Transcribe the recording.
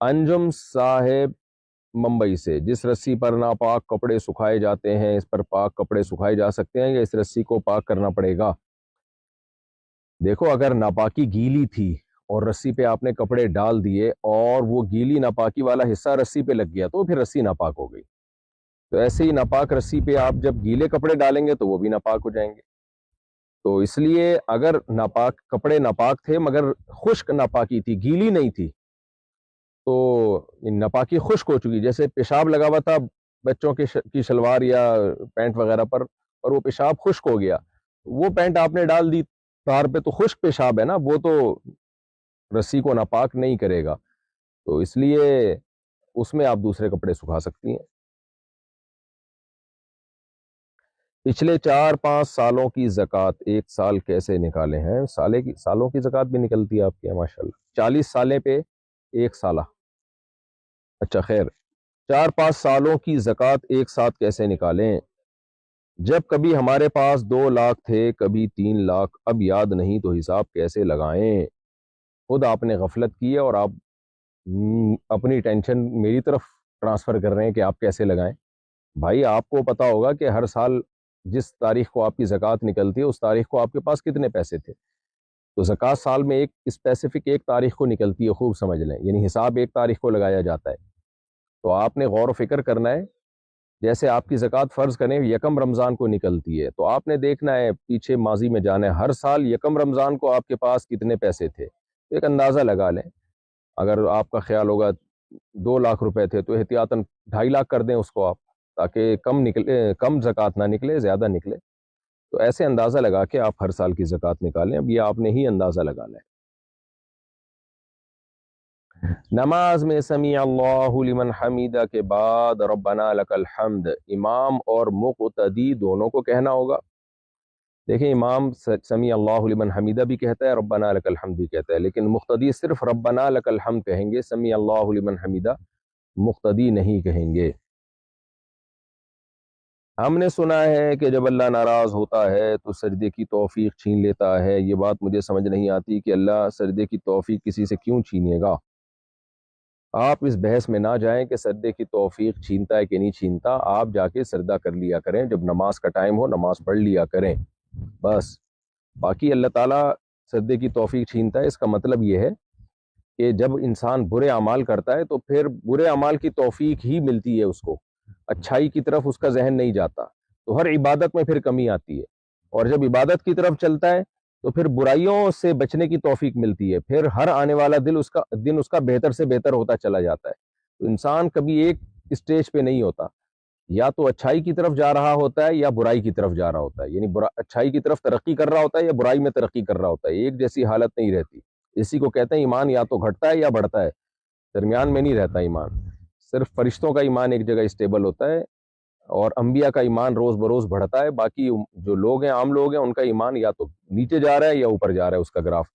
انجم صاحب ممبئی سے، جس رسی پر ناپاک کپڑے سکھائے جاتے ہیں اس پر پاک کپڑے سکھائے جا سکتے ہیں یا اس رسی کو پاک کرنا پڑے گا؟ دیکھو، اگر ناپاکی گیلی تھی اور رسی پہ آپ نے کپڑے ڈال دیے اور وہ گیلی ناپاکی والا حصہ رسی پہ لگ گیا تو پھر رسی ناپاک ہو گئی. تو ایسے ہی ناپاک رسی پہ آپ جب گیلے کپڑے ڈالیں گے تو وہ بھی ناپاک ہو جائیں گے. تو اس لیے اگر ناپاک کپڑے ناپاک تھے مگر خشک ناپاکی تھی، گیلی نہیں تھی، تو ناپاکی خشک ہو چکی، جیسے پیشاب لگا ہوا تھا بچوں کی شلوار یا پینٹ وغیرہ پر اور وہ پیشاب خشک ہو گیا، وہ پینٹ آپ نے ڈال دی تار پہ تو خشک پیشاب ہے نا، وہ تو رسی کو ناپاک نہیں کرے گا. تو اس لیے اس میں آپ دوسرے کپڑے سکھا سکتی ہیں. پچھلے 4-5 سالوں کی زکوٰۃ ایک سال کیسے نکالے ہیں؟ سالوں کی زکوٰۃ بھی نکلتی ہے آپ کے ماشاءاللہ. 40 سالے پہ ایک سالہ. اچھا خیر، 4-5 سالوں کی زکوٰۃ ایک ساتھ کیسے نکالیں؟ جب کبھی ہمارے پاس 2 لاکھ تھے، کبھی 3 لاکھ، اب یاد نہیں تو حساب کیسے لگائیں؟ خود آپ نے غفلت کی ہے اور آپ اپنی ٹینشن میری طرف ٹرانسفر کر رہے ہیں کہ آپ کیسے لگائیں. بھائی آپ کو پتا ہوگا کہ ہر سال جس تاریخ کو آپ کی زکوٰۃ نکلتی ہے اس تاریخ کو آپ کے پاس کتنے پیسے تھے. تو زکوٰۃ سال میں ایک اسپیسیفک ایک تاریخ کو نکلتی ہے، خوب سمجھ لیں، یعنی حساب ایک تاریخ کو لگایا جاتا ہے. تو آپ نے غور و فکر کرنا ہے. جیسے آپ کی زکوٰۃ فرض کریں یکم رمضان کو نکلتی ہے، تو آپ نے دیکھنا ہے، پیچھے ماضی میں جانا ہے، ہر سال یکم رمضان کو آپ کے پاس کتنے پیسے تھے. ایک اندازہ لگا لیں. اگر آپ کا خیال ہوگا 2 لاکھ روپے تھے تو احتیاطاً 2.5 لاکھ کر دیں اس کو آپ، تاکہ کم زکوٰۃ نہ نکلے، زیادہ نکلے. تو ایسے اندازہ لگا کے آپ ہر سال کی زکوٰۃ نکالیں. اب یہ آپ نے ہی اندازہ لگانا ہے. نماز میں سمیع اللہ لمن حمیدہ کے بعد ربنا لک الحمد امام اور مقتدی دونوں کو کہنا ہوگا. دیکھیں، امام سمیع اللہ لمن حمیدہ بھی کہتا ہے، ربنا لک الحمد بھی کہتا ہے، لیکن مقتدی صرف ربنا لک الحمد کہیں گے، سمیع اللہ لمن حمیدہ مقتدی نہیں کہیں گے. ہم نے سنا ہے کہ جب اللہ ناراض ہوتا ہے تو سجدے کی توفیق چھین لیتا ہے. یہ بات مجھے سمجھ نہیں آتی کہ اللہ سجدے کی توفیق کسی سے کیوں چھینے گا. آپ اس بحث میں نہ جائیں کہ سجدے کی توفیق چھینتا ہے کہ نہیں چھینتا. آپ جا کے سجدہ کر لیا کریں، جب نماز کا ٹائم ہو نماز پڑھ لیا کریں بس. باقی اللہ تعالیٰ سجدے کی توفیق چھینتا ہے، اس کا مطلب یہ ہے کہ جب انسان برے اعمال کرتا ہے تو پھر برے اعمال کی توفیق ہی ملتی ہے اس کو، اچھائی کی طرف اس کا ذہن نہیں جاتا، تو ہر عبادت میں پھر کمی آتی ہے. اور جب عبادت کی طرف چلتا ہے تو پھر برائیوں سے بچنے کی توفیق ملتی ہے، پھر ہر آنے والا دن اس کا بہتر سے بہتر ہوتا چلا جاتا ہے. تو انسان کبھی ایک اسٹیج پہ نہیں ہوتا، یا تو اچھائی کی طرف جا رہا ہوتا ہے یا برائی کی طرف جا رہا ہوتا ہے، یعنی اچھائی کی طرف ترقی کر رہا ہوتا ہے یا برائی میں ترقی کر رہا ہوتا ہے. ایک جیسی حالت نہیں رہتی. اسی کو کہتے ہیں ایمان یا تو گھٹتا ہے یا بڑھتا ہے، درمیان میں نہیں رہتا ایمان. صرف فرشتوں کا ایمان ایک جگہ اسٹیبل ہوتا ہے اور انبیاء کا ایمان روز بروز بڑھتا ہے. باقی جو لوگ ہیں، عام لوگ ہیں، ان کا ایمان یا تو نیچے جا رہا ہے یا اوپر جا رہا ہے اس کا گراف.